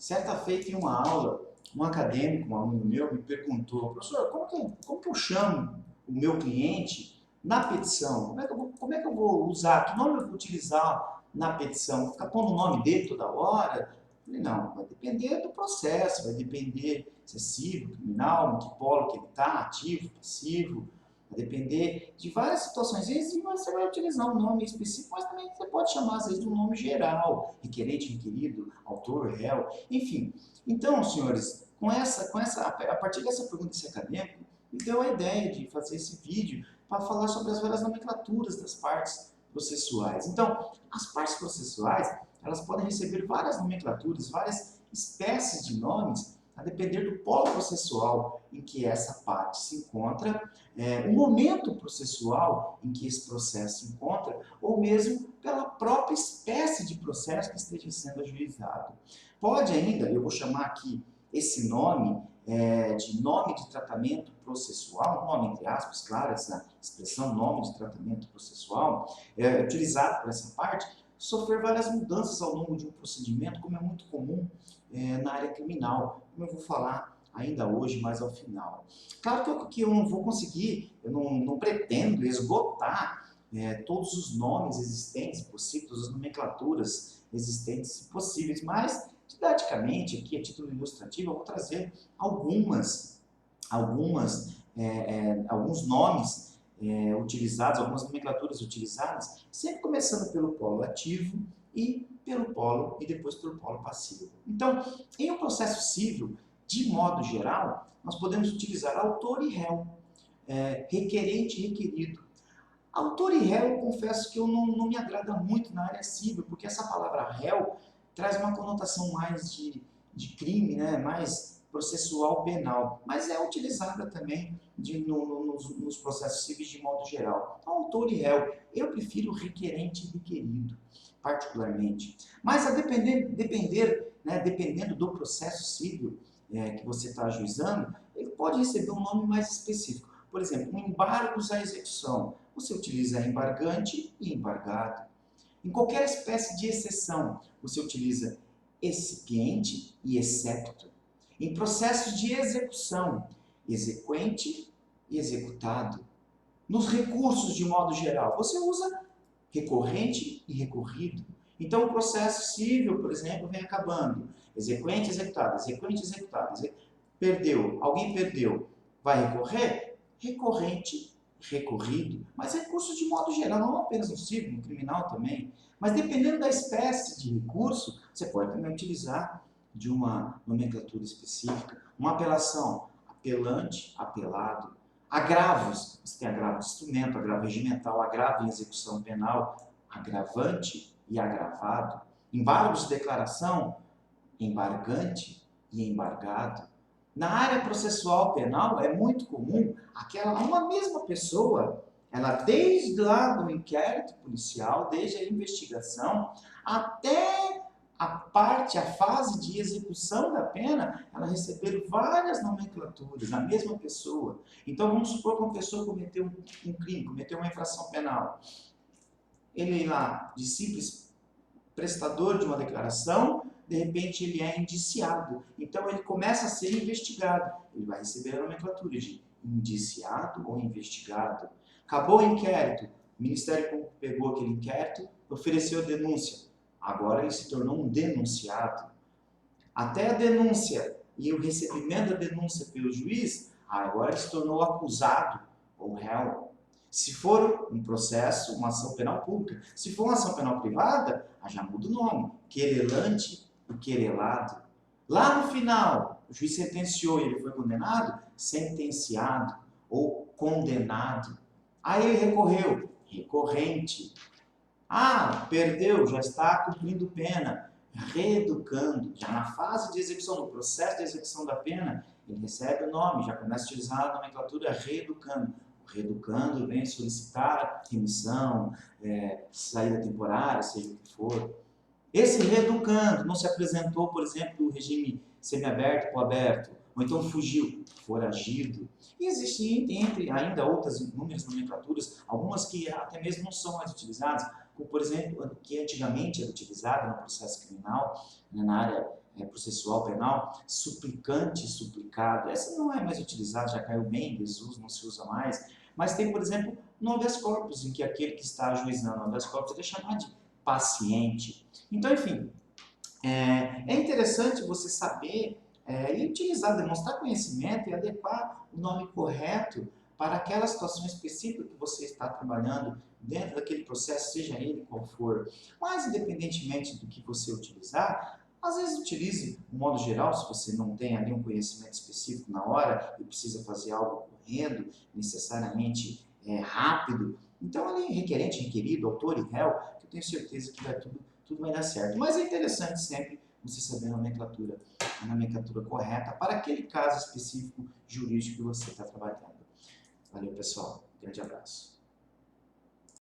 Certa feita em uma aula, um acadêmico, um aluno meu, me perguntou: professor, como que eu chamo o meu cliente na petição? Como é que eu vou usar? Que nome eu vou utilizar na petição? Vou ficar pondo o nome dele toda hora? Eu falei: não, vai depender do processo, vai depender se é civil, criminal, em que polo que ele está, ativo, passivo. Vai depender de várias situações. E vezes você vai utilizar um nome específico, mas também você pode chamar, às vezes, de um nome geral, requerente, requerido, autor, réu, enfim. Então, senhores, a partir dessa pergunta desse acadêmico, me deu a ideia de fazer esse vídeo para falar sobre as várias nomenclaturas das partes processuais. Então, as partes processuais, elas podem receber várias nomenclaturas, várias espécies de nomes, a depender do polo processual em que essa parte se encontra, o momento processual em que esse processo se encontra, ou mesmo pela própria espécie de processo que esteja sendo ajuizado. Pode ainda, eu vou chamar aqui esse nome de nome de tratamento processual, nome entre aspas, claro, essa expressão nome de tratamento processual, utilizado por essa parte, sofrer várias mudanças ao longo de um procedimento, como é muito comum na área criminal, como eu vou falar ainda hoje, mais ao final. Claro que eu não vou conseguir, eu não pretendo esgotar todos os nomes existentes, possíveis, todas as nomenclaturas existentes e possíveis, mas, didaticamente, aqui a título ilustrativo, eu vou trazer alguns nomes utilizados, algumas nomenclaturas utilizadas, sempre começando pelo polo ativo e depois pelo polo passivo. Então, em um processo civil, de modo geral, nós podemos utilizar autor e réu, requerente e requerido. Autor e réu, eu confesso que eu não me agrada muito na área civil, porque essa palavra réu traz uma conotação mais de crime, né? Mais processual penal, mas é utilizada também nos processos civis de modo geral. Então, autor e réu, eu prefiro requerente e requerido, particularmente. Mas dependendo do processo civil que você está ajuizando, ele pode receber um nome mais específico. Por exemplo, embargos à execução. Você utiliza embargante e embargado. Em qualquer espécie de exceção, você utiliza excipiente e excepto. Em processos de execução, exequente e executado. Nos recursos, de modo geral, você usa recorrente e recorrido. Então, o processo civil, por exemplo, vem acabando. Exequente, executado, exequente, executado. Perdeu, alguém perdeu. Vai recorrer? Recorrente, recorrido. Mas recurso de modo geral, não apenas no civil, no criminal também. Mas dependendo da espécie de recurso, você pode também utilizar de uma nomenclatura específica. Uma apelação, apelante, apelado. Agravos, você tem agravo de instrumento, agravo regimental, agravo em execução penal, agravante e agravado. Embargos de declaração, embargante e embargado. Na área processual penal é muito comum uma mesma pessoa, ela desde lá do inquérito policial, desde a investigação, até a fase de execução da pena, ela receber várias nomenclaturas, a mesma pessoa. Então vamos supor que uma pessoa cometeu um crime, cometeu uma infração penal. Ele lá, de simples prestador de uma declaração, de repente ele é indiciado. Então ele começa a ser investigado. Ele vai receber a nomenclatura de indiciado ou investigado. Acabou o inquérito. O Ministério Público pegou aquele inquérito, ofereceu a denúncia. Agora ele se tornou um denunciado. Até a denúncia e o recebimento da denúncia pelo juiz, agora ele se tornou acusado ou réu. Se for um processo, uma ação penal pública. Se for uma ação penal privada, já muda o nome. Querelante e querelado. Lá no final, o juiz sentenciou e ele foi condenado, sentenciado ou condenado. Aí ele recorreu, recorrente. Ah, perdeu, já está cumprindo pena, reeducando. Já na fase de execução, no processo de execução da pena, ele recebe o nome, já começa a utilizar a nomenclatura reeducando. O reeducando vem solicitar remissão, saída temporária, seja o que for. Esse reeducando não se apresentou, por exemplo, no regime semiaberto ou aberto, ou então fugiu, foragido. E existem ainda outras inúmeras nomenclaturas, algumas que até mesmo não são mais utilizadas, como, por exemplo, que antigamente era utilizada no processo criminal, na área processual penal, suplicante, suplicado. Essa não é mais utilizada, já caiu bem em desuso, não se usa mais. Mas tem, por exemplo, no habeas corpus, em que aquele que está ajuizando o habeas corpus ele é chamado de paciente. Então, enfim, é interessante você saber e utilizar, demonstrar conhecimento e adequar o nome correto para aquela situação específica que você está trabalhando dentro daquele processo, seja ele qual for. Mas, independentemente do que você utilizar, às vezes utilize o modo geral, se você não tem ali um conhecimento específico na hora e precisa fazer algo correndo, necessariamente rápido. Então, ali, requerente, requerido, autor e réu, que eu tenho certeza que tudo vai dar certo. Mas é interessante sempre você saber a nomenclatura correta para aquele caso específico jurídico que você está trabalhando. Valeu, pessoal. Um grande abraço.